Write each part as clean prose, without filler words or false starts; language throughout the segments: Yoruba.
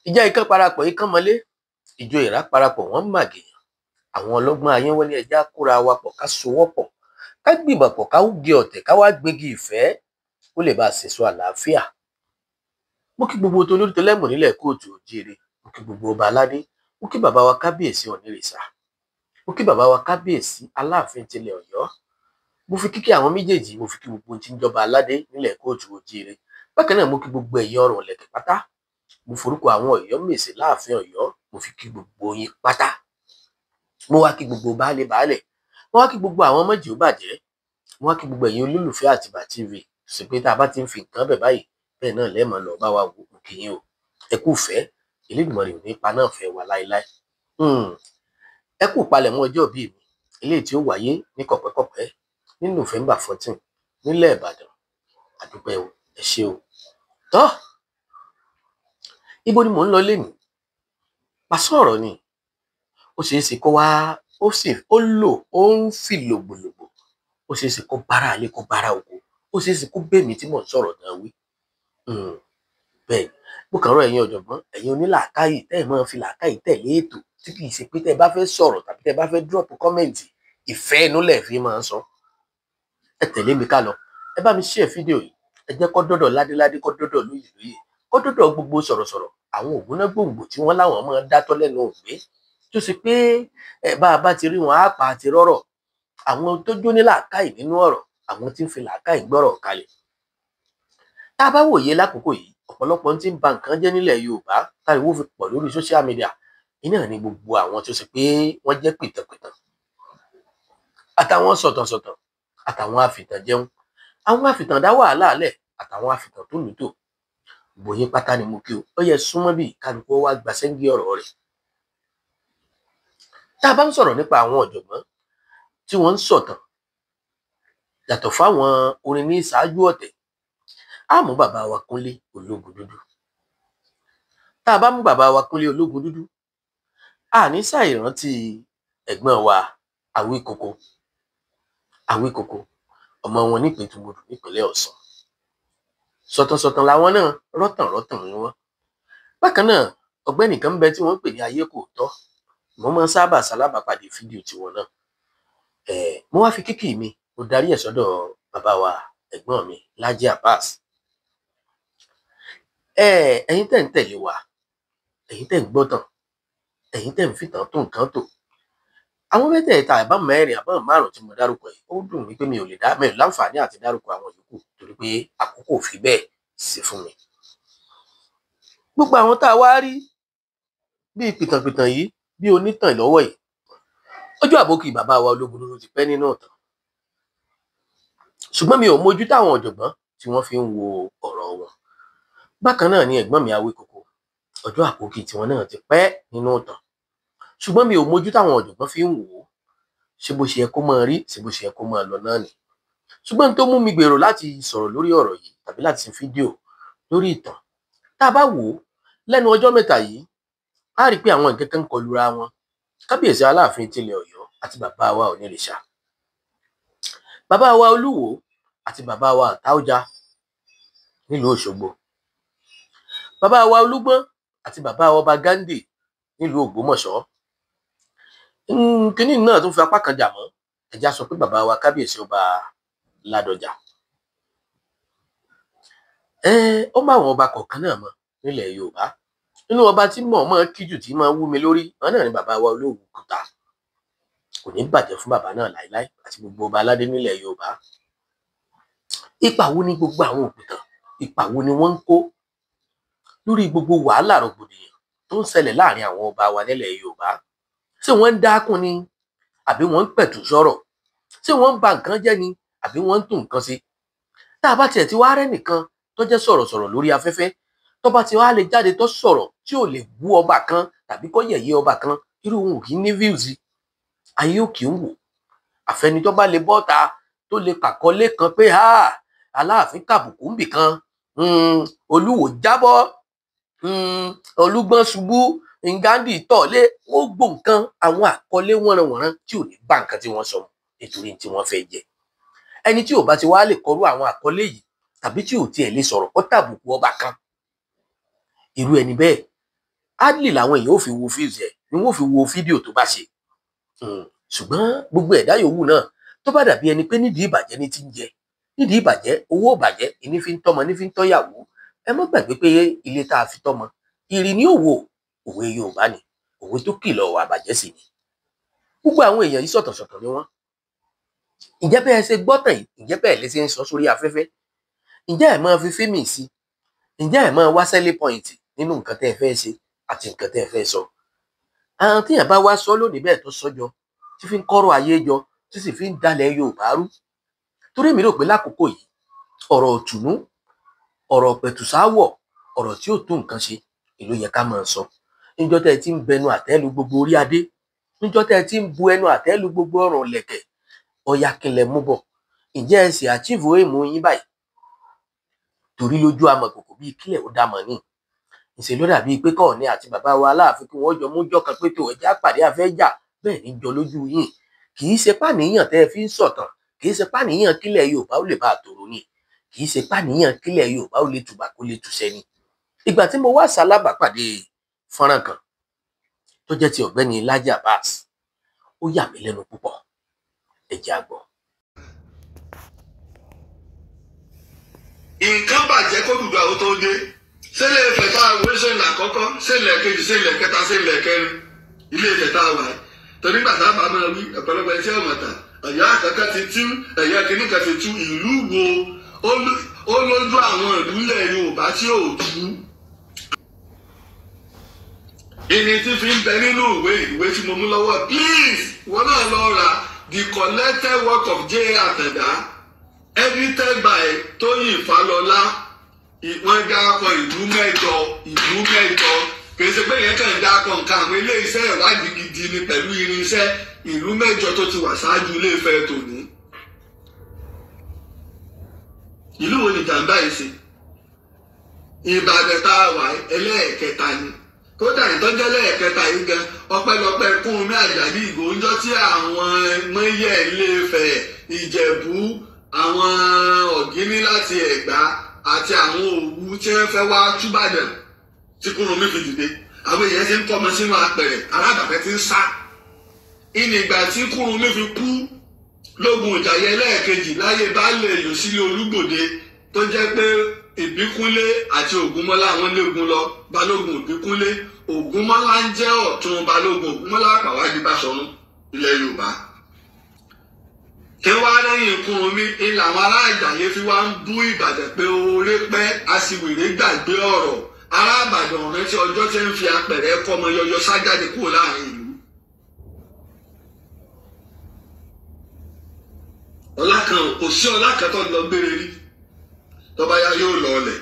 ìjà ikán parapọ̀ ikán mọ́lé, ìjọ ìrá parapọ̀ wọ́n màgèèyàn. Àwọn ọlọ́gbọ́n ayé wọ́n ní ẹjẹ́ á kóra wa pọ̀ ká sowọ́pọ̀, ká gbìmọ̀ pọ̀ ká wúgi ọ̀tẹ̀ ká wá gbégi ìfẹ́ kó lè bá a sèso àlàáfíà. Mo kí gbogbo tolórí tẹlẹ́mù nílẹ̀ kóòtù òjíire, mo kí gbogbo ọba aládé, mo kí bàbá wa kábíyèsí ọ̀nìrìṣà, mo kí bàbá wa kábíyèsí aláàfin tilẹ̀ ọ̀yọ́. Mo fi kíkí àwọn méjèèjì, mo fi kí gbogbo tí ń jọba aládé nílẹ̀ kóòtù òjíire. Bákan náà mo kí gbogbo ẹ̀yin ọ̀rọ̀ lẹ̀kẹ̀ pátá, mo forúkọ àwọn Ọ̀yọ́ mèsì láàfin Ọ̀yọ́, mo fi kí gbogbo yín pátá. Mo wá kí gbogbo baálé baálẹ̀, mo wá kí gbogbo àwọn mọ̀jì ó bàjẹ́, mo wá kí gbogbo ẹ̀yin olólùfẹ́ Àtìbà TV. Sì pé tá a bá ti ń fi nǹkan bẹ̀ báyìí bẹ́ẹ̀ náà lẹ́ẹ̀mọ́ lọ bá wa wò ó kí yín o. Ẹ kú fẹ́, Elédùmarè ò ní pa náà fẹ́ wa láéláé. Ẹ kú palẹ̀mọ́ ọjọ́ bíi mi eléyìí tí ó wáyé ní kọ̀pẹ́kọ̀pẹ́ ní November 14 nílẹ̀ Ìbàdàn. Àdúpẹ́ o, ẹ ṣé o. Tọ́ ibo ni mò ń lọ lénìí? Pàṣọ ọ̀rọ̀ ni ó ṣeé ṣe kó wá ó ń fi lògbòlògbò, ó ṣeé ṣe kó bára alé kó bára oko, ó ṣeé ṣe kó bẹ́ẹ̀mí tí mò ń sọ̀rọ̀ náà wí. Bẹ́ẹ̀ mo kàn rọ̀ ẹ̀yin ọ̀jọ̀gbọ́n, ẹ̀yin onílàákàyè tẹ́ ẹ̀ máa fi làákàyè tẹ̀lé ètò tí kì í ṣe pé tẹ́ ẹ bá fẹ́ sọ̀rọ̀ tàbí tẹ́ ẹ bá fẹ́ drop kọ́mẹ̀ǹtì ìfẹ́ inú lẹ̀ fi máa ń sọ. Ẹ tẹ̀lé mi ká lọ, ẹ bá mi share fídíò yìí, ẹ jẹ́ kó dọ́dọ̀ ládéládé, kó dọ́dọ̀ lóyè lóyè, kó dọ́dọ̀ gbogbo sọ̀rọ̀sọ̀rọ̀ àwọn ògúnná gbòǹgbò tí wọ́n láwọn máa ń dátọ́ lẹ́nu ògbé tó ṣe pé bá a bá ti rí wọn á pa àti rọ́rọ̀. Àwọn tó jó ní làákàyè nínú ọ̀rọ̀, àwọn tí ń fi làákàyè gbọ́rọ̀ kalẹ̀. Tá a bá wòye lákòókò yìí, ọ̀pọ̀lọpọ̀ tí ń ba nǹkan jẹ́ nílẹ̀ Yorùbá táriwo fi pọ̀ lórí social media iná ní gbogbo àwọn tó ṣe pé wọ́n jẹ́ pìtànpìtàn àtàwọn sọ̀tànsọ̀tàn àtàwọn afìtànjẹun, àwọn afìtàndá wàhálà lẹ̀ àtàwọn afìtàn tó lùtò. Bòyín pátá ni mo kí o, ó yẹ súnmọ́ bí kálukú wá gba sẹ́ńgì ọ̀rọ̀ rẹ̀. Tá a bá ń sọ̀rọ̀ nípa àwọn ọ̀jọ̀gbọ́n tí wọ́n ń sọ̀tàn yàtọ̀ fáwọn orin ní ìṣáájú ọ̀tẹ̀, á mú bàbá wa Kúnlé Ológundúdú. Tá a bá mú bàbá wa Kúnlé Ológundúdú, a ní ṣàìrántí ẹ̀gbọ́n wa Awíkoko ọmọ wọn nípìntúmodù nípínlẹ̀ Ọ̀ṣun. Sọ̀tànsọ̀tàn làwọn náà, rọ́tànrọ́tàn ni wọ́n. Bákan náà ọ̀gbẹ́ni kan ń bẹ tí wọ́n ń pè ní Ayékòótọ́, mo máa ń sábà ṣalábàápàdé fídíò tiwọn náà. Mo wá fi kíkì mi mo darí ẹ̀ sọ́dọ̀ bàbá wa ẹ̀gbọ́n mi Lájí Abbas. Ẹ̀yin tẹ́ ń tẹ̀lé wa, ẹ̀yin tẹ́ ń gbọ́tàn, ẹ̀yin tẹ́ ń fìtàn tó nǹkan tò. Àwọn mẹ́tẹ̀ẹ̀ta àbá mẹ́rin àbá márùn tí mo dárúkọ yìí, ó dùn mí pé mi ò lè láǹfààní àti dárúkọ àwọn yòókù torí pé àkókò fi bẹ́ẹ̀ sí fún mi. Gbogbo àwọn tá a wá rí bí pìtànpìtàn yìí, bí onítàn lọ́wọ́ yìí, ọjọ́ àbókì bàbá wa Ológundúdú ti pẹ́ nínú ìtàn. Ṣùgbọ́n mi ò mójú táwọn ọ̀jọ̀gbọ́n tí wọ́n fi ń wo ọ̀rọ̀ wọn. Bákan náà ni ẹ̀gbọ́n mi Awíkoko, ọjọ́ àbókì tiwọn náà ti pẹ́ nínú ìtàn. Ṣùgbọ́n mi ò mójú táwọn ọ̀jọ̀gbọ́n fi ń wò ó, ṣé bó ṣe yẹ kó máa rí, ṣé bó ṣe yẹ kó máa lọ náà ni. Ṣùgbọ́n tó mú mi gbèrò láti sọ̀rọ̀ lórí ọ̀rọ̀ yìí tàbí láti ṣe fídíò lórí ìtàn, tá a bá wò ó lẹ́nu ọjọ́ mẹ́ta yìí, a rí pé àwọn nǹkan kan kọlura wọn. Kábíyèsí Aláàfin tilẹ̀ Ọ̀yọ́ àti bàbá wa Ọ̀nìrìṣà, bàbá wa Olúwo àti bàbá wa Àtáọ̀jà nílùú Òṣogbo, bàbá wa Olúgbọ́n àti bàbá wa Ọba Gándì nílùú Ògbómọ̀ṣọ́. Kínní náà tún fi apá kan jà mọ́, ẹ̀já sọ pé bàbá wa kábíyèsí ọba Ládọjà. Ó má àwọn ọba kọ̀ọ̀kan náà mọ́ nílẹ̀ Yorùbá. Nínú ọba tí mọ̀ọ́mọ́ kíjù tí máa wú mi lórí, wọn náà ni bàbá wa Olówùkúta. Kò ní bàjẹ́ fún bàbá náà láíláí àti gbogbo ọba aládé nílẹ̀ Yorùbá. Ipa wo ni gbogbo àwọn òpìtàn, ipa wo ni wọ́n ń kó lórí gbogbo wàhálà rògbòdìyàn tó ń ṣẹlẹ̀ láàrin àwọn ọba wa nílẹ̀ Yorùbá? Ṣé wọ́n ń dákun ni àbí wọ́n ń pẹ̀tù sọ̀rọ̀? Ṣé wọ́n ń ba nǹkan jẹ́ ni àbí wọ́n ń tún nǹkan ṣe? Tá a bá tiẹ̀ ti wá rẹ́ nìkan tó jẹ́ sọ̀rọ̀sọ̀rọ̀ lórí afẹ́fẹ́, tó bá ti wá lè jáde tó sọ̀rọ̀ tí ò lè bú ọba kan tàbí kó yẹ̀yẹ́ ọba kan, irú wọn ò kì í ní views, ayé ò kì í wò. Àfẹni tó bá lè bọ́ta tó lè pàkọ́lé kan pé Aláàfin kàbùkù ń bì kan, Olúwo jábọ́, Olúgbọ́n ṣubú, Gándì tọ̀lé, ó gbó nǹkan àwọn àkọlé wọ́nranwọ̀nran tí ò ní bá nǹkan tí wọ́n sọ nítorí tí wọ́n fẹ́ jẹ. Ẹni tí ò bá ti wá lè kọrú àwọn àkọlé yìí tàbí tí ò tiẹ̀ lè sọ̀rọ̀ ó tàbùkù ọba kan, irú ẹni bẹ́ẹ̀ hardly làwọn èèyàn ò fi wo fíìsì ẹ̀ ni wọ́n fi wo fídíò tó bá ṣe. Ṣùgbọ́n gbogbo ẹ̀dá yòówù náà tó bá dàbí ẹni pé nídìí ìbàjẹ́ ní ti ń jẹ, nídìí ìbàjẹ́ owó ìbàjẹ́ ìní fi ń tọ́mọ ní fi ń tọ́yàwó. Ẹ má gbàgbé pé ilé tá a fi tọ́mọ ìrì ní òwò, òwe Yorùbá ni, òwe tó kìlọ̀ wà bàjẹ́ sí ni. Gbogbo àwọn èèyàn yìí sọ̀tọ̀sọ̀tọ̀ ni wọ́n. Ǹjẹ́ bẹ́ẹ̀ ṣe gbọ́ tàn yìí, ǹjẹ́ bẹ́ẹ̀ lè ṣe ń sọ sórí afẹ́fẹ́, ǹjẹ́ ẹ̀ máa fi fíìmì sí, ǹjẹ́ ẹ̀ máa wá sẹ́lẹ̀ pọ́ìntì nínú nǹkan tẹ́ ẹ fẹ́ ṣe àti nǹkan tẹ́ ẹ fẹ́ sọ. Àwọn tíyàn bá wá sọ lónìí bẹ́ẹ̀ tó sọ́jọ́ tí fi ń kọ́rọ̀ ayé jọ tí sì fi ń dalẹ̀ Yorùbá rú. Torí mi rò pé lákòókò yìí ọ̀rọ̀ òtùnú, ọ̀rọ̀ pẹ̀tùsáwọ̀, ọ̀rọ̀ tí ò tó nǹkan ṣe èló yẹ ká máa sọ. Níjọ́ tẹ́ ẹ ti ń bẹnu àtẹ́lu gbogbo orí adé, níjọ́ tẹ́ ẹ ti ń bu ẹnu àtẹ́lu gbogbo ọrùn lẹ̀kẹ̀, ọya kílẹ̀ mú bọ̀. Ǹjẹ́ ẹ sì àchíìfù èèmù yín báyìí? Torí lójú amọ̀kòkò bíi kílẹ̀ ó dá mọ̀ ní. Ìṣe ló dàbí pé Ọọ̀ni àti bàbá wa Aláàfin kí wọ́n jọ mú jọ́ kan pé tó ẹjẹ́ àpàdé àfẹ́jà bẹ́ẹ̀ ní jọ lójú yín. Kì í ṣe pàníyàn tẹ́ ẹ fi ń sọ̀tàn, kì í ṣe pàníyàn kílẹ̀ Yorùbá ó lè bá àtòrò ni, kì í ṣe pàníyàn kílẹ̀ Yorùbá ó lè tùbà kó lè tùṣẹ́ ni. Ìgbà tí mo wá ṣalábàápàdé fọ́nrán kan tó jẹ́ ti ọ̀gbẹ́ni Laji Abbas, ó yà mí lẹ́nu púpọ̀. Ẹ jẹ́ á gbọ́. Nǹkan bàjẹ́ kó dùdú àwọn tó dé. Ṣé ilé Ifẹ̀ tá a wé ṣe ìlà àkọ́kọ́, ṣé ilẹ̀ kejì, ṣé ilẹ̀ kẹta, ṣé ilẹ̀ kẹrin? Ilé Ifẹ̀ tá a wà yìí. Torí nígbà tá a bá máa wí ọ̀pọ̀lọpọ̀ iṣẹ́ ọ̀mọ̀ta, ẹ̀yà àkọ́kọ́ ti tú, ẹ̀yà kìíní kan ti tú, ìlú wo ó lójú àwọn ìlú ilẹ̀ Yorùbá tí ò tú. Ìní tí fi ń bẹ nínú ìwé tí mo mú lọ́wọ́, please, wọ́n náà lọ ra The Collected Work of J.A. Àtàndá, edited by Tóyìn Fálọlá. Wọ́n dákọ̀ ìlú mẹ́jọ kì í ṣe pé yẹn kàn dákọ̀ nǹkan àwọn ilé iṣẹ́ ìwádìí gidi ni pẹ̀lú irinṣẹ́ ìlú mẹ́jọ tó ti wà ṣáájú Ilé Ifẹ̀ tòní. Ìlú wo ni jàǹbá yìí ṣe? Ìbàdàn tá a wà ẹlẹ́ẹ̀kẹta ni. Kódà ìtọ́jọ́ ẹlẹ́ẹ̀kẹta yìí gan ọpẹ́lọpẹ́ Kúnmi Àjàdí Ìgbòho tí àwọn mọ́yẹ̀ Ilé Ifẹ̀, Ìjẹ̀bú, àwọn Ọ̀gíní láti Ẹ̀gbá àti àwọn Òwu tí wọ́n fẹ́ wá túbàdàn tí Kúrúnmí fi dìde. Àwọn èèyàn ti ń kọ́ ọmọ sínú apẹ̀rẹ̀, alábàápẹ́ ti ń sá. Ìnìgbà tí Kúrúnmí fi kú lógun Ìjàyè ẹlẹ́ẹ̀kejì láyé baálé Yòsílẹ̀ Olúgbòde tó jẹ́ pé Ìbíkúnlé àti Ògúnmọ́lá àwọn léegun lọ. Balógun Ìbíkúnlé, Ògúnmọ́lá ń jẹ́ ọ̀tún Balógun Ògúnmọ́lá Àpàwádìí Báṣọ̀run ilẹ̀ Yorùbá. Kí wá lẹ́yìn Kúrúnmí ilẹ̀ àwọn ará Ìjàyè fi wá ń bú Ìbàdàn pé oore pẹ́ aṣiwèrè gbàgbé ọ̀rọ̀. Ará Ìbàdàn rántí ọjọ́ tí ń fi apẹ̀rẹ̀ kọ́mọ yọyọ sájáde kúrò láàrin ìlú. Ọlá kan kò sí ọlá kan tó lọ gbére rí. Tọ́ba yá yóò lọ ọlẹ̀,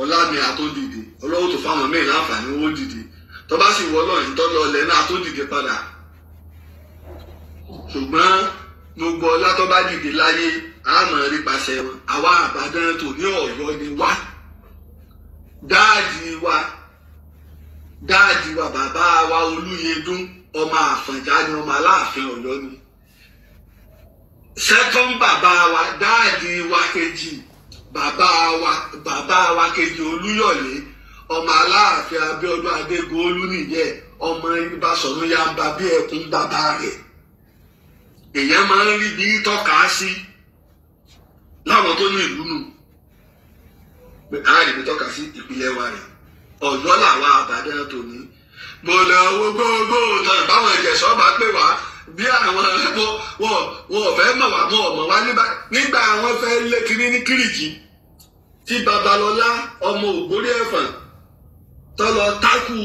ọlá mi àtó dìde, ọlọ́wọ́ tó fáwọn míì láǹfààní owó dìde. Tọ́ba sì wọ́ lọ́yìn tó lọ ọlẹ̀ náà tó dìde padà. Ṣùgbọ́n gbogbo ọlá tó bá dìde láyé àmọ́ rí pàṣẹ wọn. Àwa Ìbàdàn tó ní Ọ̀yọ́ ni wá. Dáàdì wa bàbá wa Olúyẹdùn ọmọ Àfọ̀njá ni ọmọ Aláàfin Ọ̀yọ́ ni. Second bàbá wa dáàdì wa kejì bàbá wa kejì Olúyọ̀lé ọmọ Aláàfin Abíọ́dún Adégòólú nìyẹn ọmọ Ìbáṣọ̀run Yamba bí ẹkùn bàbá rẹ̀. Èèyàn máa ń rí bí tọ́ka sí láwọn tó ní ìlú nù pé káàdì bí tọ́ka sí ìpínlẹ̀ wa rẹ̀. Ọ̀yọ́ làwa Ìbàdàn tòní. Mo lọ owó gbogbo tán báwọn Ìjẹ̀ṣọ́ bá pè wá bí àwọn wọn ò fẹ́ mọ̀ wá wọn ò mọ̀ wá nígbà wọn fẹ́ lé kiri ní Kírìjì tí Babalọ́lá ọmọ Ògbórí Ẹ̀fọ̀n tó lọ tákù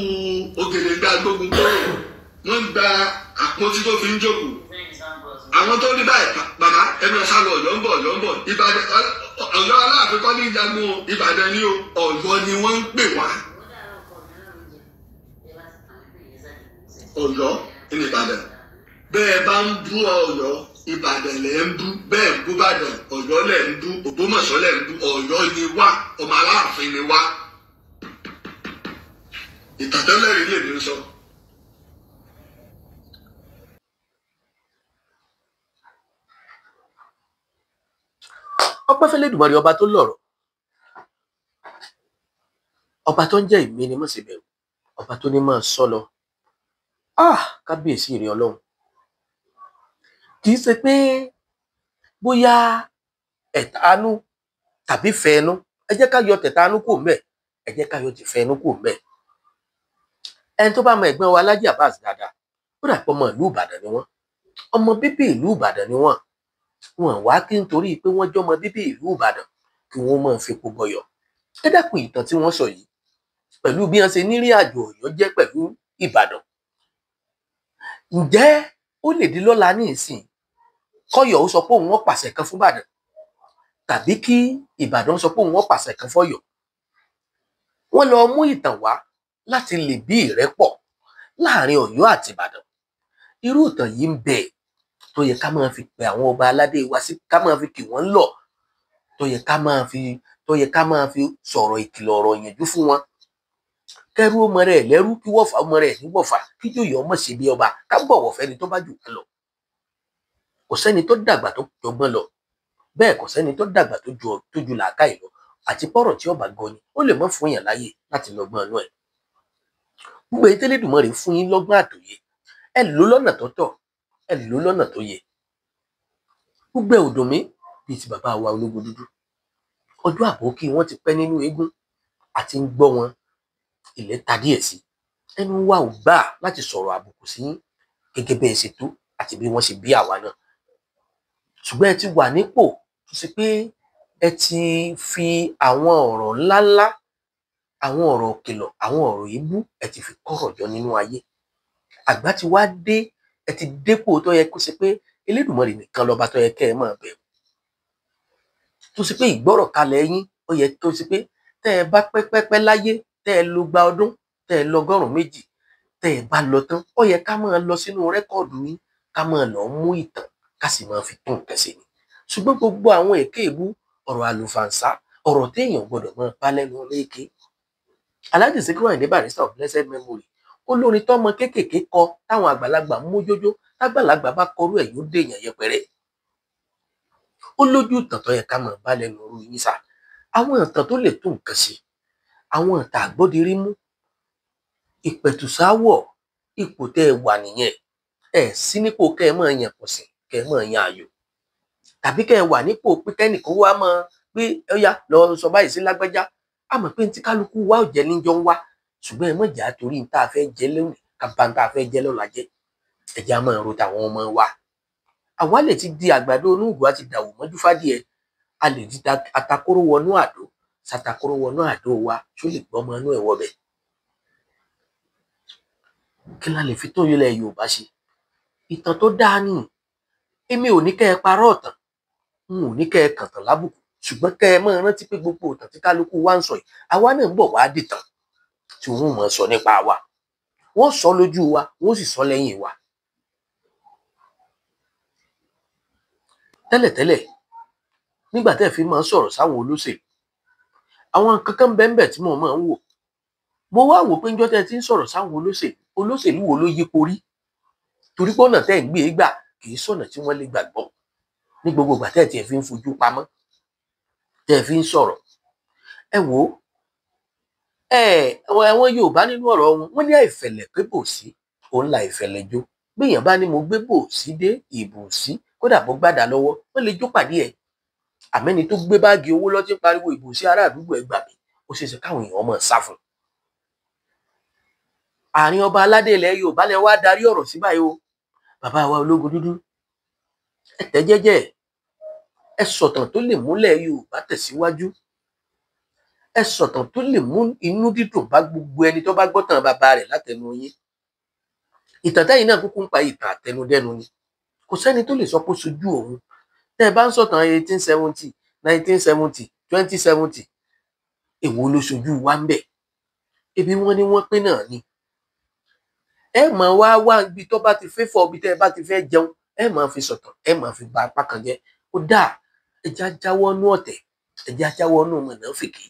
Ògèdèngbà gbógun tó wọ́n gba àpótí tó fi ń jókòó. Àwọn tó rí báyìí bàbá ẹnu ẹ̀sán lọ Ọ̀yọ́ ń bọ̀ Ìbàdàn Ọ̀yọ́ Aláàfin kọ́ ní ìjagun Ìbàdàn ni Ọ̀yọ́ ni wọ́n ń pè wá. Ọ̀yọ́ ní Ìbàdàn. Bẹ́ẹ̀ bá ń bú Ọ̀yọ́ Ìbàdàn lẹ̀ ń bú, bẹ́ẹ̀ ń bú Ìbàdàn Ọ̀yọ́ lẹ̀ ń bú, Ògbómọ̀ṣọ́ lẹ̀ ń bú. Ọ̀yọ́ ni wá, ọmọ Aláàfin ni wá. Ìtàtẹ́lẹ̀rí lè ní sọ. Ọpẹ́ f'Ẹlẹ́dùmarè ọba tó lọ́rọ̀, ọba tó ń jẹ́ ìmí ni mọ̀ sí bẹ̀rù, ọba tó ní máa sọ lọ. Kábíyèsí rẹ Ọlọ́run. Kì í ṣe pé bóyá ẹ̀tanú tàbí fẹ́ẹ́nú, ẹ jẹ́ ká yọ tẹ̀tanú kúrò ńbẹ̀, ẹ jẹ́ ká yọ tìfẹ́ẹ́nú kúrò ńbẹ̀. Ẹni tó bá mọ ẹ̀gbọ́n wa Alhaji Abbas dáadáa, ó dà pé ọmọ ìlú Ìbàdàn ni wọ́n, ọmọ bíbí ìlú Ìbàdàn ni wọ́n. Wọn wá kí nítorí pé wọ́n jọmọ bíbí ìlú Ìbàdàn kí wọ́n máa fepo bọyọ̀. Ẹ dákun ìtàn tí wọ́n sọ yìí pẹ̀lú bí wọ́n ṣe nírìn àjò Ọ̀yọ́ jẹ́ pẹ̀lú Ìbàdàn. Ǹjẹ́ ó lè di lọ́la ní ìsìn kọ́yọ̀ ó sọ pé òun wọ́n pàṣẹ kan fún Ìbàdàn, tàbí kí Ìbàdàn sọ pé òun wọ́n pàṣẹ kan fọ́yọ̀? Wọ́n lọ mú ìtàn wá láti lè bí ìrẹ́pọ̀ láàrin Ọ̀yọ́ àti Ìbàdàn. Irú ìtàn yìí ń bẹ tó yẹ ká máa fi pe àwọn ọba aládé wa sí, ká máa fi kì wọ́n lọ, tó yẹ ká máa fi sọ̀rọ̀ ìkìlọ̀ ọ̀rọ̀ ìyànjú fún wọn. Kẹ́rú ọmọ rẹ̀ lẹ́rú, kí wọ́fà ọmọ rẹ̀ ní wọ̀fà, kí jòyè ọmọ ṣe bí ọba, ká bọ̀wọ̀ fẹ́ni tó bá jù wá lọ. Kò sẹ́ni tó dàgbà tó jọgbọ́n lọ, bẹ́ẹ̀ kò sẹ́ni tó dàgbà tó ju làákàyè lọ, àti pọ̀rọ̀ tí ọba gbọ́ ni ó lè mọ́ fún èèyàn láyè láti lọ́gbọ́n inú ẹ̀. Gbogbo èyí tẹ́lẹ̀dùmarè fún yín lọ́gbọ́n àtòyè, ẹ lò lọ́nà tó tọ́, ẹ lò lọ́nà tó yẹ. Gbogbo ẹ̀ ò dùn mí bíi ti bàbá wa Ológun Dúdú. Ọjọ́ àbókí wọn ti pẹ́ nínú eégún, àti ń gbọ́ wọn ilẹ̀ ta díẹ̀ sí. Ẹnu wa ò gbà láti sọ̀rọ̀ àbùkù sí gẹ́gẹ́ bẹ́ẹ̀ ṣe tó àti bí wọ́n ṣe bí àwa náà. Ṣùgbọ́n ẹ ti wà nípò tó ṣe pé ẹ ti fi àwọn ọ̀rọ̀ ńláńlá, àwọn ọ̀rọ̀ òkèlọ̀, àwọn ọ̀rọ̀ èébú, ẹ ti fi kọ́rọ̀ jọ nínú ayé. Àgbà ti wá dé, ẹ ti dépò tó yẹ kó ṣe pé Elédùmarè nìkan lọ́ba tó yẹ kẹ́ ẹ máa bẹ̀rù. Tó ṣe pé ìgbọ́rọ̀ kalẹ̀ yín, ó yẹ tó ṣe pé tẹ́ ẹ bá pẹ́pẹ́pẹ́ láyé, tẹ́ ẹ lo 200 ọdún, tẹ́ ẹ lọ 100 tẹ́ ẹ bá lọ tán, ó yẹ ká máa lọ sínú rẹ́kọ̀dù yín, ká máa lọ mú ìtàn, ká sì máa fi tún nǹkan ṣe ni. Ṣùgbọ́n gbogbo àwọn èké ìbú, ọ̀rọ̀ àlùfàǹsá, ọ̀rọ̀ téèyàn gbọ́dọ̀ máa bá lẹ́nu léèké. Alhaji Sikiru Ayinde Barrister of blessed memory, olórin tọ́mọ kéékèèké kọ táwọn àgbàlagbà mú jójó, tágbàlagbà bá kọrú ẹ̀ yóò dèèyàn yẹpẹrẹ. Ó lójú ìtàn tó yẹ ká máa bá lẹ́nu orú yín sá. Àwọn ìtàn tó lè tún nǹkan ṣe, àwọn ìtàn àgbọ́dirí mú, ìpẹ̀tùsáwọ̀, ipò tẹ́ ẹ wà nìyẹn. Ẹ sí nípò kẹ́ ẹ máa yàn pọ̀sìn, kẹ́ ẹ máa yan àyò, tàbí kẹ́ ẹ wà nípò pé kẹ́nìkan wá máa pé ọyá lọ sọ báyìí sí lágbájá. A mọ̀ pé tí kálukú wá ò jẹ́ níjọ́ ń wá, ṣùgbọ́n ẹ mọ̀ jà torí ní tá a fẹ́ jẹ lónìí ká bá ń tá a fẹ́ jẹ lọ́la jẹ́. Ẹ jẹ́ á máa ro tàwọn ọmọ wa. Àwa lè ti di àgbàdo onúùgbò àti dàwò mọ́jú fádìẹ, a lè di atakóró wọnú àdó, ṣàtakóró wọnú àdó wa tó lè gbọ́mọ inú ẹ̀ wọbẹ̀. Kí la lè fi tó ilẹ̀ Yorùbá ṣe? Ìtàn tó dáa ni. Èmi ò ní kẹ́ ẹ parọ́ ọ̀tàn, n ò ní kẹ́ ẹ kàntàn lábùkù, ṣùgbọ́n kẹ́ ẹ máa rántí pé gbogbo ìtàn tí kálukú wá ń sọ yìí, àwa náà ń bọ̀ wá dìtàn tí wọ́n máa sọ nípa wa. Wọ́n sọ lójú wa, wọ́n sì sọ lẹ́yìn wa. Tẹ́lẹ̀tẹ́lẹ̀, nígbà tẹ́ ẹ fi máa ń sọ̀rọ̀ sáwọn olóṣèlú, àwọn nǹkan kan bẹ́ẹ̀ tí mo máa ń wò. Mo wá wò pé níjọ́ tẹ́ ẹ ti ń sọ̀rọ̀ sáwọn olóṣèlú wo ló yípo rí? Torí pé ọ̀nà tẹ́ ẹ ń gbé gbà kì í sọ̀nà tí wọ́n lè gbàgbọ́. Ní gbogbo ìgbà tẹ́ ẹ ti fi ń fojú pamọ́, tẹ́ ẹ fi ń sọ̀rọ̀. Ẹ wò ó, àwọn Yorùbá nínú ọ̀rọ̀ wọn, wọ́n ní àìfẹ̀lẹ̀ pé bòsí, òun la ìfẹ̀lẹ̀ jó. Béèyàn bá ní mo gbé bòsí dé ìbòsí, kódà bó gbàdá lọ́wọ́, wọ́n lè jó pàdé ẹ̀. Àmẹ́ni tó gbé báàgì owó lọ tí ń pariwo ìbòsí ará àdúgbò ẹ gbà mí, ó ṣeé ṣe káwọn èèyàn máa sá fún. Àárín ọba aládé ilẹ̀ Yorùbá lẹ wá darí ọ̀rọ̀ sí báyìí o. Bàbá wa Ológun Dúdú, ẹ tẹ́ jẹ́jẹ́, ẹ sọ̀tàn tó lè múlẹ̀ Yorùbá tẹ̀síwájú. Ẹ sọ̀tàn tó lè mú inú dídùn bá gbogbo ẹni tó bá gbọ́tàn bàbá rẹ̀ látẹnu yín. Ìtàn tẹ́yìn náà kúkú ń pa ìtàn àtẹnudẹ́nu ni. Kò sẹ́ni tó lè sọ pé ó ṣojú òun. Tẹ́ ẹ bá ń sọ̀tàn 1870, 1970, 2070, èwo ló ṣojú wa ń bẹ̀? Ebi wọ́n ní wọ́n pín náà ni. Ẹ máa wá ibi tó bá ti fẹ́ fọ, ibi tẹ́ ẹ bá ti fẹ́ jẹun, ẹ máa fi sọ̀tàn, ẹ máa fi ba apá kan jẹ́. Ó dáa, ẹ já jáwọ́ nú ọ̀tẹ̀, ẹ já jáwọ́ nú mọ̀nàfìkì.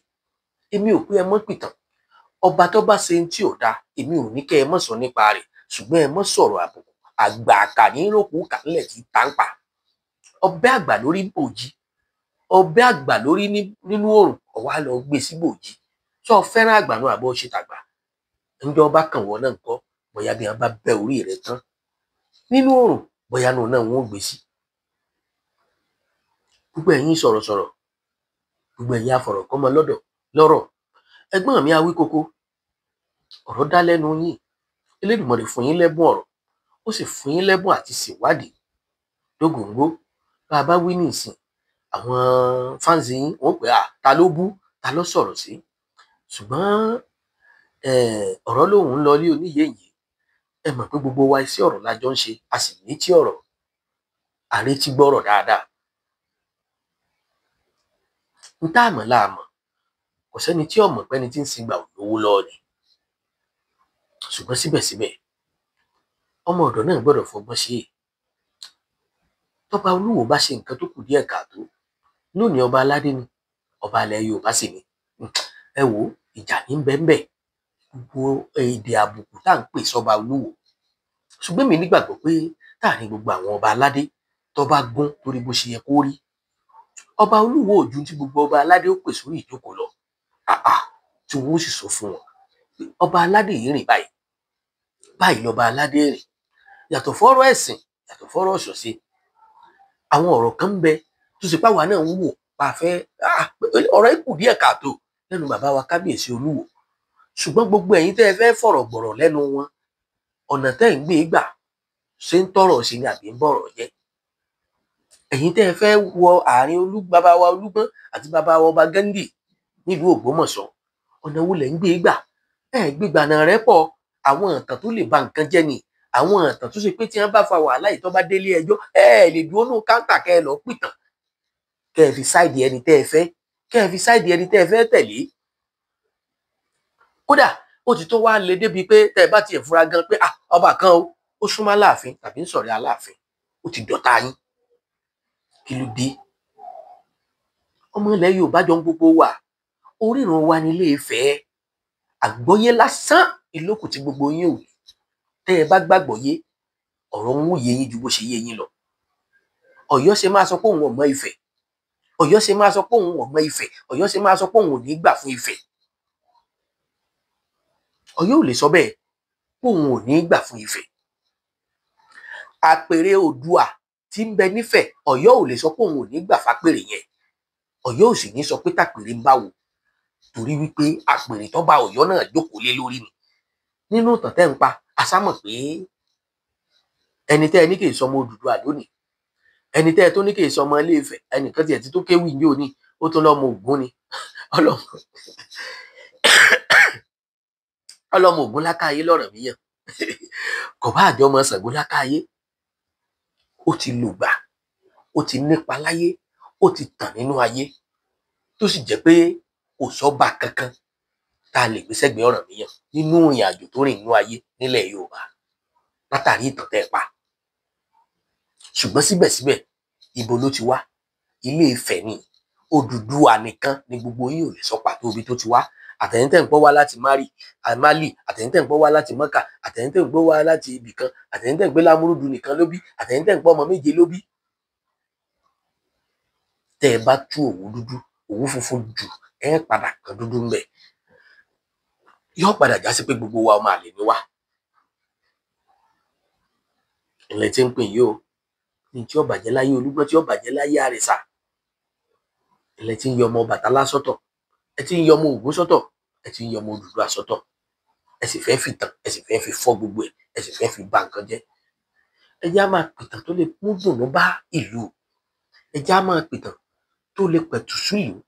Èmi ò pé ẹ mọ́ pìtàn. Ọba tó bá ṣe ń tí ò dáa, èmi ò ní kẹ́ ẹ mọ́ sọ nípa rẹ̀, ṣùgbọ́n ẹ mọ́ sọ̀rọ̀ àbùkù. Àgbà àkà ní rògbò kàlẹ̀ tí tàǹpà. Ọbẹ̀ àgbà lórí bòjì, ọbẹ̀ àgbà lórí nínú òrùn, ọ̀wá lọ gbé sí bòjì. Sọ fẹ́ràn àgbà náà àbọ̀ ṣe tàgbà? ńjọ́ bá kàn wọ́n náà ńkọ́ bóyá bí wọ́n bá bẹ́ orí rẹ̀ tán nínú oòrùn bóyá náà wọ́n ó gbé sí. Gbogbo ẹ̀yin sọ̀rọ̀sọ̀rọ̀, gbogbo ẹ̀yin afọ̀rọ̀kọ́mọ lọ́rọ̀, ẹ̀gbọ́n mi Awíkoko, ọ̀rọ̀ dá lẹ́nu yín, Elédùmarè fún yín lẹ́bùn ọ̀rọ̀, ó sì fún yín lẹ́bùn àti ṣèwádìí dógóńgó. Bá a bá wí ní ìsìn, àwọn fáǹsì yín wọ́n pè ta ló bú, ta ló sọ̀rọ̀ sí. Ṣùgbọ́n ọ̀rọ̀ lòun ń lọ lé oníyè yìí. Ẹ mọ̀ pé gbogbo wa iṣẹ́ ọ̀rọ̀ la jọ ń ṣe, a sì létí ọ̀rọ̀, àrétí gbọ́rọ̀ dáadáa. N tá àmọ́ láàmọ̀, kò sẹ́ni tí ọ̀mọ̀ pẹ́ni tí ń sin gbà ò lówó lọ́wọ́ ni. Ṣùgbọ́n síbẹ̀síbẹ̀, ọmọ ọ̀dọ̀ náà gbọ́dọ̀ fọgbọ́n ṣe é. Tọ́ba Olúwo bá ṣe nǹkan tó kù díẹ̀ káàtó, lónìí ọba aládé ni, ọba ilẹ̀ Yorùbá sì ni. Ẹ wò ó, ìjà ní bẹ́ńbẹ́, gbogbo èdè àbùkù tá à ń pè sọ́ba Olúwo. Ṣùgbọ́n mi nígbàgbọ́ pé táàrin gbogbo àwọn ọba aládé tọ́ba gún lórí bó ṣe yẹ kó rí, ọba Olúwo ò ju tí gbogbo ọba aládé ó pè sórí ìjókòó lọ. Tí wọ́n ó sì sọ fún wọn pé ọba aládé yìí rìn báyìí, báyìí lọ́ba aládé rìn. Yàtọ̀ fọ́rọ̀ ẹ̀sìn, yàtọ̀ fọ́rọ̀ ọ̀ṣọ̀ṣe, àwọn ọ̀rọ̀ kan ń bẹ tó ṣe páwa náà ń wò pa fẹ́ ọ̀rọ̀ ikú díẹ̀ káàtó lẹ́nu bàbá wa kábíyèsí Olúwo. Ṣùgbọ́n gbogbo ẹ̀yin tẹ́ ẹ fẹ́ fọ̀rọ̀ gbọ̀rọ̀ lẹ́nu wọn, ọ̀nà tẹ́ ń gbé gbà ṣé ń tọrọ ṣe ni àbí ń bọ̀rọ̀ jẹ́. Ẹ̀yin tẹ́ ẹ fẹ́ wọ àárín bàbá wa Olúgbọ́n àti bàbá wa ọba Gándì nílùú Ògbómọ̀ṣọ́, ọ̀nà wo lẹ̀ ń gbé gbà? Gbígbàna rẹ̀ pọ̀, àwọn ìtàn tó lè ba nǹkan jẹ́ ni, àwọn ìtàn tó ṣe pé tí wọ́n bá fa wàhálà yìí tó bá délé ẹjọ́, lè dúró nù káńtà kẹ́ ẹ lọ pìtàn, kẹ́ ẹ fi sáìdì ẹni tẹ́ ẹ fẹ́, kẹ́ ẹ fi sáìdì ẹni tẹ́ ẹ fẹ́ tẹ̀lé. Kódà ó ti tó wá lé débi pé tẹ́ ẹ bá tiẹ̀ fura gan pé ọba kan ó súnmọ́ Aláàfin tàbí ń sọ̀rẹ́ Aláàfin, ó ti dọ̀tá yín. Kí ló dé? Ọmọ ilẹ̀ Yorùbá jọ ń gbogbo wa, orírun wa ní Ilé-Ifẹ̀, àgbọ́yé lásán ìlókù tí gbogbo yín ò ní. Tẹ́ ẹ bá gbàgbọ́ yé, ọ̀rọ̀ ń yé yín ju bó ṣe yé yín lọ. Ọ̀yọ́ ṣe máa sọ pé òun ọmọ Ifẹ̀, Ọ̀yọ́ ṣe máa sọ pé òun ọmọ Ifẹ̀, Ọ̀yọ́ ṣe máa sọ pé òun ò ní gbà fún Ifẹ̀. Ọ̀yọ́ ò lè sọ bẹ́ẹ̀ pé òun ò ní gbà fún Ifẹ̀. Àpèrè Oòduà tí ń bẹ nífẹ̀, Ọ̀yọ́ ò lè sọ pé òun ò ní gbà fápèrè yẹn. Ọ̀yọ́ ò sì ní sọ pé tàpèrè ń báwo, torí wípé àpèrè tó bá Ọ̀yọ́ náà jókòó lé lórí ni. Nínú ìtàn tẹ́ ń pa, a sá mọ̀ pé ẹni tẹ́ ẹ ní kì í sọmọ Odùduwà lónìí, ẹni tẹ́ ẹ tó ní kì í sọmọ Ilé-Ifẹ̀, ẹnìkan tiẹ̀ ti tó kéwì ní òní, ó tún lọ́mọ Ògún ni. Ọlọ́mọ Ògún lákáyé lọ́rọ̀ mi yàn. Kò bá àjọ ọmọ Ṣàngó lákáyé. Ó ti lògbà, ó ti nípa láyé, ó ti tàn nínú ayé, tó sì jẹ́ pé kò sọ́ba kankan tá a lè gbé sẹ́gbẹ̀ẹ́ Ọ̀rànmíyàn nínú ìrìn àjò tó rìn nínú ayé nílẹ̀ Yorùbá látàrí ìtàn tẹ́ ẹ pa. Ṣùgbọ́n síbẹ̀síbẹ̀, ibo ló ti wá? Ilé-Ifẹ̀ ni. Odùduwà nìkan ni gbogbo yín ò lè sọ pàtó ibi tó ti wá. Àtẹ̀yin tẹ́ ń gbọ́ wá láti Mali, àtẹ̀yin tẹ́ ń gbọ́ wá láti Mọ́kà, àtẹ̀yin tẹ́ ń gbọ́ wá láti ibì kan, àtẹ̀yin tẹ́ ń gbé Lámúrúdù nìkan ló bí, àtẹ̀yin tẹ́ ń gbọ́ ọmọ méje ló bí. Tẹ́ ẹ bá tú òwú dúdú, òwú funfun jù, padà kan dúdú ń bẹ. Yóò padà já sí pé gbogbo wa ọmọ àlè ni wá. Ilẹ̀ tí ń pè yìí o, ní tí ó bàjẹ́ láyé Olúgbọ́n, tí ó bàjẹ́ láyé Àrẹ̀sà. Ilẹ̀ tí ń yọ ọmọ Ọbàtálá sọ́tọ̀, ẹ ti ń yọ ọmọ Ògún sọ́tọ̀, ẹ ti ń yọ ọmọ Odùduwà sọ́tọ̀. Ẹ sì fẹ́ fi tàn, ẹ sì fẹ́ fi fọ́ gbogbo ẹ̀, ẹ sì fẹ́ fi bà nǹkan jẹ́. Ẹ jẹ́ á máa pìtàn tó lè mú dùnnú bá ìlú. Ẹ jẹ́ á máa pìtàn tó lè pẹ̀tù sí ìlú.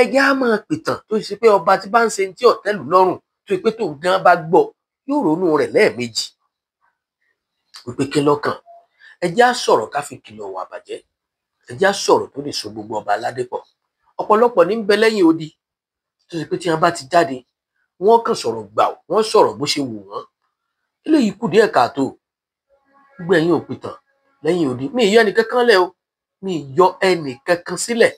Ẹ jẹ́ á máa pìtàn tó ṣe pé ọba tí bá ń ṣe tí ọ̀tẹ́lù lọ́rùn, tó ṣe pé tó gan bá gbọ́, yóò ronú rẹ̀ lẹ́ẹ̀mejì. Wípé kí lọ́kàn? Ẹ jẹ́ á sọ̀rọ̀ ká fi kìlọ̀ wà bàjẹ́. Ẹ jẹ́ á sọ̀rọ̀ tó lè so gbogbo ọba aládé pọ̀. Ọ̀pọ̀lọpọ̀ ní ń bẹ lẹ́yìn odi, tó ṣe pé tí wọ́n bá ti jáde, wọ́n kàn sọ̀rọ̀ gbà, wọ́n sọ̀rọ̀ bó ṣe wù wọ́n. Eléyìí kù díẹ̀ káàtó. Gbogbo ẹ̀yin ò pìtàn lẹ́yìn odi. Mi ì yọ ẹnì kankan lẹ̀ o, mi ì yọ ẹnì kankan sílẹ̀.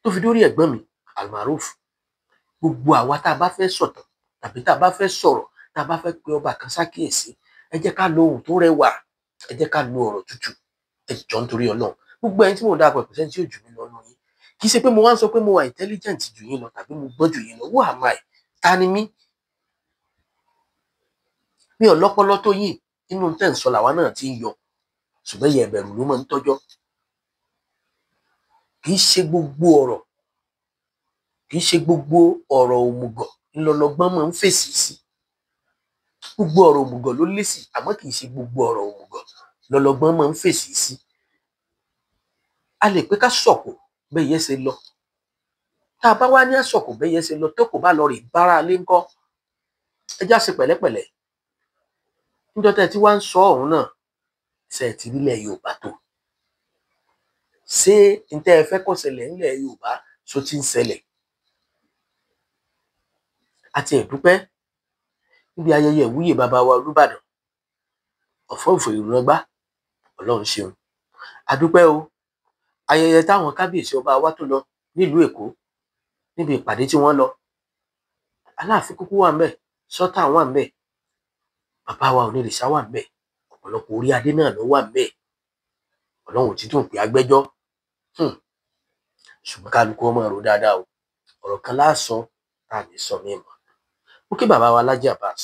Tó fi dórí ẹ̀gbọ́n mi Almaroof. Gbogbo àwa tá a bá fẹ́ sọ̀tàn tàbí tá a bá fẹ́ sọ̀rọ̀, tá a bá fẹ́ pe ọba kan sákìyèsí, ẹ jẹ́ ká lo ohùn tó rẹwà, ẹ jẹ́ ká lo ọ̀rọ̀ tútù. Ẹ jọ̀ọ́ nítorí Ọlọ́run. Gbogbo ẹ̀yin tí mò ń dá pẹ̀lú sẹ́ni tí ò jù mí lọ nínú yín. Kì í ṣe pé mo wá ń sọ pé mo wà intelligent jù yín lọ tàbí mo gbọ́n jù yín lọ. Who am I? Ta ni mí? mi ò lọ́pọlọ tó yín inú tẹ́ ń sọ làwa náà ti ń yọ ṣùgbọ́n yẹ ẹ̀bẹ̀rù ló máa ń tọ́jọ́. kì í ṣe gbogbo ọ̀rọ̀ òmùgọ̀ ńlọlọgbọ́n máa ń fèsì sí. gbogbo ọ̀rọ̀ òmùgọ̀ ló lésì àmọ́ kì í ṣe gbogbo ọ̀rọ̀ òmùgọ̀ lọlọgbọ́n máa ń fèsì sí. a lè pé ká sọ̀kò bẹ́yẹ ṣe lọ. tá a bá wá ní àsọ̀kò bẹ́yẹ ṣe lọ tó kò bá lọ rè bára lé ńkọ́. ẹ já ṣe pẹ̀lẹ́pẹ̀lẹ́. níjọ́ tẹ́ tí wá ń sọ ọ̀hún náà ṣe ti nílẹ̀ Yorùbá tó. ṣé n tẹ́ ẹ fẹ́ kó ṣẹlẹ̀ nílẹ̀ Yorùbá ṣó ti ń ṣẹlẹ̀. àti ẹ̀dúpẹ́ níbi ayẹyẹ ìwúyè bàbá wa Olúbàdàn ọ̀fọ̀ ìfòyìnràngbá Ọlọ́run ṣeun. àdúpẹ́ o ayẹyẹ táwọn kábíyèsí ọba wa tó lọ nílùú Èkó níbi ìpàdé tí wọ́n lọ Aláàfin kúkú wà ńbẹ̀, Sọ́tà wà ńbẹ̀, bàbá wa Onírìṣà wà ńbẹ̀, ọ̀pọ̀lọpọ̀ orí adé náà ló wà ńbẹ̀. Ọlọ́run ti tún pé agbẹ́jọ́ ṣùgbọ́n kálukú ọmọ rò dáadáa o. ọ̀rọ̀ kan láàsọ tá à ní sọ mí mọ́. ó kí bàbá wa Lájí Abbas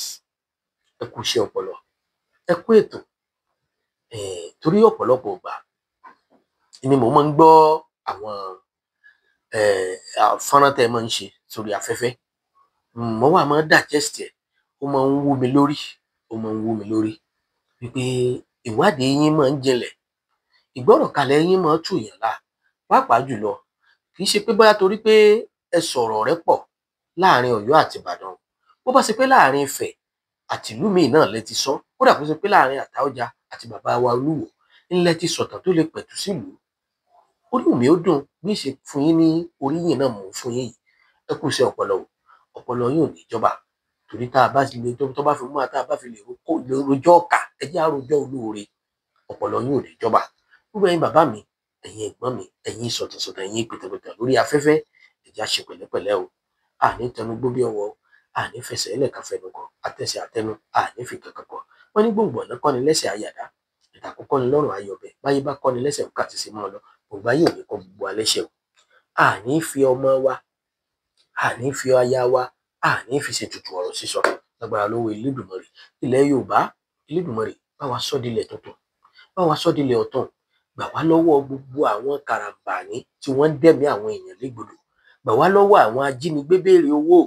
ẹ kú iṣẹ́ ọpọlọ ẹ kú ètò torí ọ̀pọ̀lọpọ̀ ìgbà ni mo máa ń gbọ́ àwọn fọ́nrán tẹ́ ẹ máa ń ṣe sórí afẹ́fẹ́. mo wà máa ń digest ẹ̀ ó máa ń wú mi lórí wípé ìwádìí yín máa ń jinlẹ̀ ìgbọ́rọ̀kalẹ̀ yín máa ń tù yàn lá pàápàá jùlọ kì í ṣe pé bóyá torí pé ẹ sọ̀rọ̀ rẹ̀ pọ̀ láàrin Ọ̀yọ́ àti Ìbàdàn bó bá ṣe pé láàrin Ifẹ̀ àti ìlú míì náà lẹ ti sọ kódà kó ṣe pé láàrin Àtaọ́jà àti bàbá wa Olúwo ńlẹ ti sọ̀tàn tó lè pẹ̀tù sílùú. orí mi ó dùn bí ṣe fún yín ní oríyìn náà mò ń fún yín yìí ẹ kú iṣẹ́ ọpọlọ yín ò ní jọba torí tá a bá ti lè tó bá fi mú wa tá a bá fi lè rojọ́ ọ̀kà ẹ jẹ́ àròjọ́ olóore ọpọlọ yín ò ní jọba. gbogbo ẹ̀yin bàbá mi ẹ̀yin ẹ̀gbọ́n mi ẹ̀yin sọ̀tànsọ̀tàn ẹ̀yin pẹ̀tẹ̀pẹ̀tẹ̀ lórí afẹ́fẹ́ ẹ jẹ́ á ṣe pẹ̀lẹ́pẹ̀lẹ́ o àní tẹnu gbó bí ọwọ́ àní fẹsẹ̀ ẹlẹ́ka fẹnu kan àtẹsẹ̀ àtẹnu àní fi kankan kan wọ́n ní gbòǹgbò ọ̀nà kọ́ni lẹ́sẹ̀ àyàdá ìtàkùn kọ́ni lọ́rùn ayọ̀bẹ báyé bá kọ́ni lẹ́sẹ̀ òkà ti ṣe mọ́ ọ lọ gbogbo ayé òní kọ́ gbogbo alẹ́ṣẹ̀ o àní fi ọmọ wa àní fi aya wa àní fi ṣe tutù ọ̀rọ̀ sísọ lágbára lọ́wọ́ Elédùmarè ilẹ̀ Yorùbá Elédùmarè bá wa sọ́ dilẹ̀ tuntun bá wa sọ́ dilẹ̀ ọ̀tún gbà wá lọ́wọ́ gbogbo àwọn karambání tí wọ́n ń dẹ̀mí àwọn èèyàn légbodò gbà wá lọ́wọ́ àwọn ajínigbé béèrè owó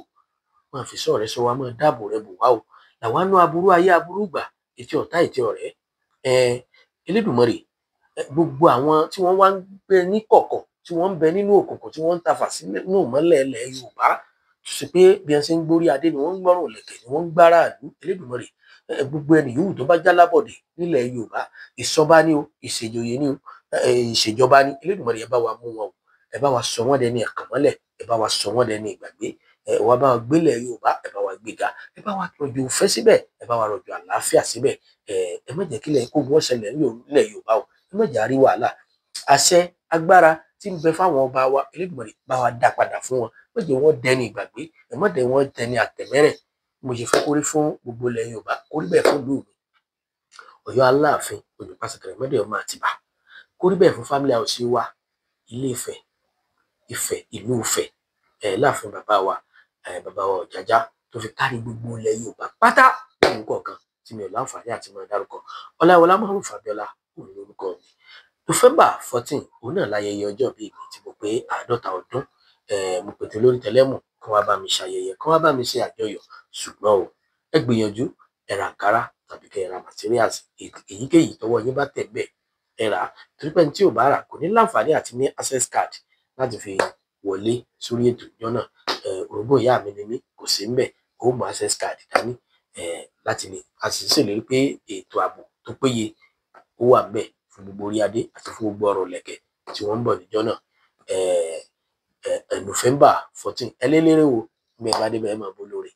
máa fi sọ rẹ sọ wa máa dáàbò rẹ bò wá o làwọn nú aburú ayé aburú gbà ètí ọ̀tá ètí ọ̀rẹ́ Elédùmarè gbogbo àwọn tí wọ́n wá ń bẹ ní kọ̀kọ̀ tí wọ́n ń bẹ nínú òkùnkùn tí wọ́n ń tafà sínú ìmọ́lẹ̀ ilẹ̀ Yorùbá tó ṣe pé bí wọ́n ṣe ń gbórí adé ni wọ́n ń gbọ́rùn lẹ̀kẹ̀ ni wọ́n ń gbára ìlú Elédùmarè gbogbo ẹni yòówù tó bá jálábọ̀dé nílẹ̀ Yorùbá ìsọba ni o ìṣèjòyè ni o ìṣèjọba ni Elédùmarè ẹ bá wa mú wọn o ẹ bá wa sọ wọ́n dẹni àkànmọ́lẹ̀ ẹ bá wa sọ wọ́n dẹni ìgbàgbé ẹ wá bá wa gbélé Yorùbá ẹ bá wa gbéga ẹ bá wa rọ̀jò ìfẹ́ síbẹ̀ ẹ bá wa rọ̀jò àlàáfíà síbẹ̀ ẹ má jẹ́ kílẹ̀ kó wọ́n ṣẹlẹ̀ nílẹ̀ Yorùbá o ẹ má jẹ́ àrí wàhálà àṣẹ agbára tí ń bẹ fáwọn ọba wa Elédùmarè bá wa dá padà fún wọn má jẹ́ wọ́n dẹni ìgbàgbé ẹ má jẹ́ wọ́n dẹni àtẹ̀mẹ́rẹ̀ mo ṣe fẹ́ kórí fún gbogbo ilẹ̀ Yorùbá kórí bẹ́ẹ̀ fún ìlú mi Ọ̀yọ́ Aláàfin Olùpàṣẹkẹrẹ mọ́dẹ̀ ọmọ Àtìbà kórí bẹ́ẹ̀ fún family house wa Ilé Ifẹ̀ ìlú Ifẹ̀ Láàfin bàbá wa Ọ̀jájá tó fi kárí gbogbo ilẹ̀ Yorùbá pátá orúkọ kan tí mi ò láǹfààní àti máa dárúkọ Ọláyíwọlá Mọ́rúfù Abíọ́lá òun lórúkọ mi November 14 òun náà láyẹyẹ ọjọ́ bíi mi tí mo pé 50 ọdún mo pètè lórí tẹlẹ́mù kí wọ́n bá mi ṣayẹyẹ kí wọ́n bá mi ṣe àjọyọ̀ ṣùgbọ́n o ẹ gbìyànjú ẹ ra àǹkárá tàbí kẹ́ ẹ ra materials èyíkéyìí tọwọ́ yín bá tẹ̀ bẹ́ẹ̀ ẹ rà á torí pé tí ò bá rà kò ní láǹfààní àti ní access card láti fi wọlé sórí ètò ìjọ náà òrùngbò ìyá mi ni mí kò sí ńbẹ̀ ó mú access card dání láti lè a sì ṣèlérí pé ètò ààbò tó péye ó wà ńbẹ̀ fún gbogbo orí adé àti fún gbogbo ọ̀rọ̀ lẹ̀kẹ̀ tí wọ́n ń bọ̀ níjọ́ náà November 14 ẹlẹ́lẹ́rẹ́ wo bí ẹ bá débẹ̀ ẹ máa bó lórí.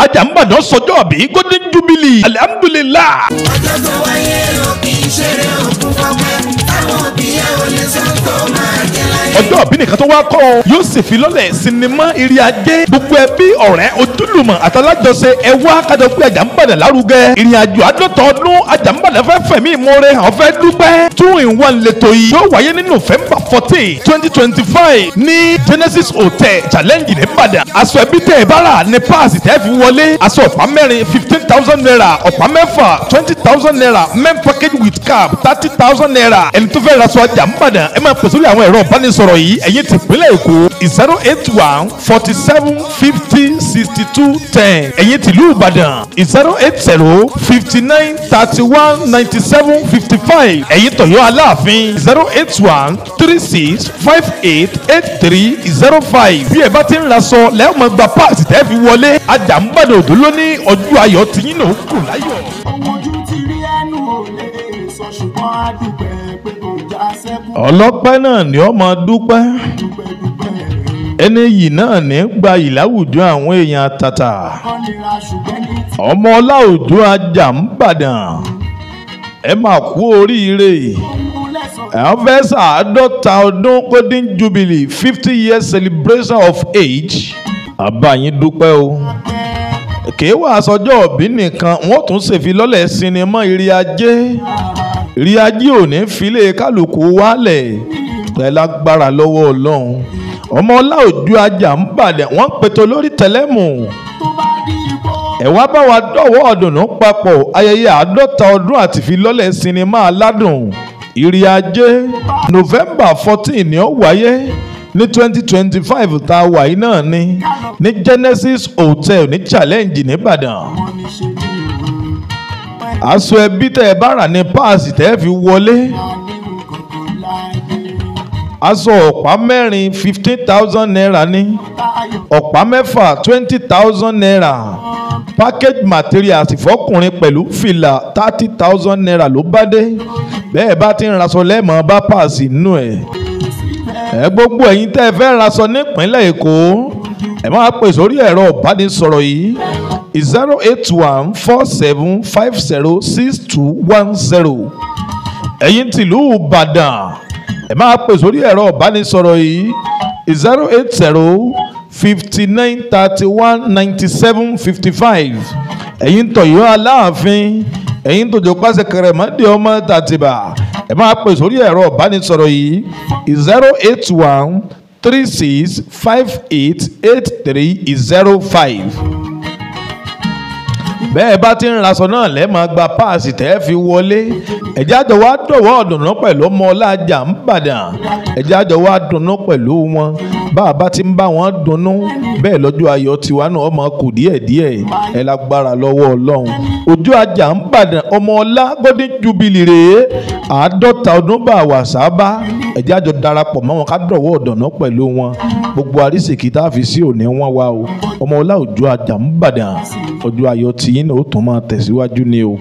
Àjàmbàdàn sọjọ́ bí golden jubilee alhamdulillah. ọjọ́ tó wáyé o kì í ṣeré òkú pọ́pẹ́ táwọn òbí ẹ̀ ò lè sọ tó máa jẹ láyé. ọjọ́ òbí nìkan tó wá kọ́ ọ yóò sì fi lọ́lẹ̀ sinimá eré ajé gbogbo ẹbí ọ̀rẹ́ ojúlùmọ̀ àtàlájọṣe ẹ wá kájọ pé Àjàmbàdàn lárugẹ ìrìn àjò 50 ọdún Àjàmbàdàn Ìbàdàn fẹ́ fẹ̀mí ìmoore hàn fẹ́ dúpẹ́ 2-in-1 lẹ́tọ̀ yìí yóò wáyé ní November 14, 2025 ní Genesis Hotel Challenge ní Ìbàdàn. Aṣọ ẹbí tẹ̀ bára ní páàsì tẹ́ fi wọlé. Aṣọ ọ̀pá mẹ́rin 15,000 naira, ọ̀pá mẹ́fà 20,000 naira, men package with cap 30,000 naira. Ẹni tó fẹ́ ra aṣọ ọjà Ìbàdàn ẹ máa pèsè lórí àwọn ẹ̀rọ ìbánisọ̀rọ̀ yìí ẹ̀yin tìpínlẹ̀ Èkó 081 47 50 62 10. Ẹ̀yin tìlú Ìbàdàn 080 59 31 97 55. Ẹ̀yin tọ̀yọ́ Aláàfin 081 36 58 83 05. Bí ẹ bá ti ń ra sọ lẹ́yìn máa gba páàsì tẹ́ fi wọlé. Ajá ń bàdàn òdò lóní ọjọ́ ayọ̀ tiyín náà kù láyọ̀. ọmọ ojú ti rí ẹnu ò lè sọ ṣùgbọ́n a dúpẹ́ pé kò já sẹ́kù. Ọlọ́pẹ́ náà ni ó máa dúpẹ́. Ẹni yìí náà ní gba ìláwùjọ àwọn èèyàn àtàtà. Ọmọ Ọláòjó Ajá ń bàdàn. Ẹ máa kú oríire. Àwọn fẹ́ ṣàádọ́ta ọdún golden jubilee 50 years celebration of age. Àbáyín dúpẹ́ o. Kèé wà sọjọ́ òbí nìkan wọ́n tún ṣèfilọ́lẹ̀ sinimá Ìrì Ajé. Ìrì Ajé ò ní filé kálukú wálẹ̀ pẹ̀lú agbára lọ́wọ́ Ọlọ́run. Ọmọ Ọláòjó Ajá ń bàdàn wọ́n pètò lórí tẹlẹ́mù. Ẹ wá bá wa dọ̀wọ́ ọ̀dùnnú papọ̀ ayẹyẹ 50 ọdún àti filọ́lẹ̀ sinimá aládùn Ìrì Ajé November 14 ni ó wáyé ní 2025 tá a wà yìí náà ní Genesis Hotel ní Challenge nìbàdàn. Aṣọ ẹbí tẹ́ ẹ bá rà ní páàsì tẹ́ ẹ fi wọlé. Aṣọ ọ̀pá mẹ́rin 15,000 naira ní, ọ̀pá mẹ́fà 20,000 naira. Package materials fọkùnrin pẹ̀lú fìlà 30,000 naira ló bá dé. Bẹ́ẹ̀ bá ti ń raṣọ lẹ́mọ̀ bá páàsì nínú ẹ̀. Ẹ gbogbo ẹ̀yin tẹ́ ẹ fẹ́ raṣọ nípínlẹ̀ Èkó ẹ máa pè sórí ẹ̀rọ ìbánisọ̀rọ̀ yìí 081 47 50 6210. Ẹ̀yin tìlú Ìbàdàn ẹ máa pè sórí ẹ̀rọ ìbánisọ̀rọ̀ yìí 080 59 31 97 55. Ẹ̀yin tọ̀yọ́ Aláàfin ẹ̀yin tó jọ pàṣẹ kẹrẹ̀mọ́dé ọmọ tàtìbà ẹ máa pè sórí ẹ̀rọ ìbánisọ̀rọ̀ yìí 081 36 58 83 05. Bẹ́ẹ̀ bá ti ń raṣọ náà lẹ́ẹ̀ máa gba páàsì tẹ́ fi wọlé. Ẹ̀jẹ̀ àjọ wa dọ̀wọ́ ọ̀dùnnú pẹ̀lú ọmọ Ọlájà ń bàdàn. Ẹ̀jẹ̀ àjọ wa dùnnú pẹ̀lú wọn. Bá a bá ti ń bá wọn dunnú bẹ́ẹ̀ lọ́jọ́ ayọ̀ tiwa náà ọmọ kù díẹ̀díẹ̀ ẹ lágbára lọ́wọ́ Ọlọ́run. Òjó Ajá ń bàdàn ọmọ Ọlá golden jubilee rèé 50 ọdún bá wà sábà. Ẹ̀jẹ̀ àjọ darapọ̀ mọ́ wọn ká dọ̀wọ́ ọ̀dùnnú pẹ̀lú wọn. Gbogbo àrísìkí tá a fi sí òní wọn wá o. Ọmọ Ọláòjó Ajá ń bàdàn ọjọ́ ayọ̀ tiyín náà ó tún máa tẹ̀síwájú ni o.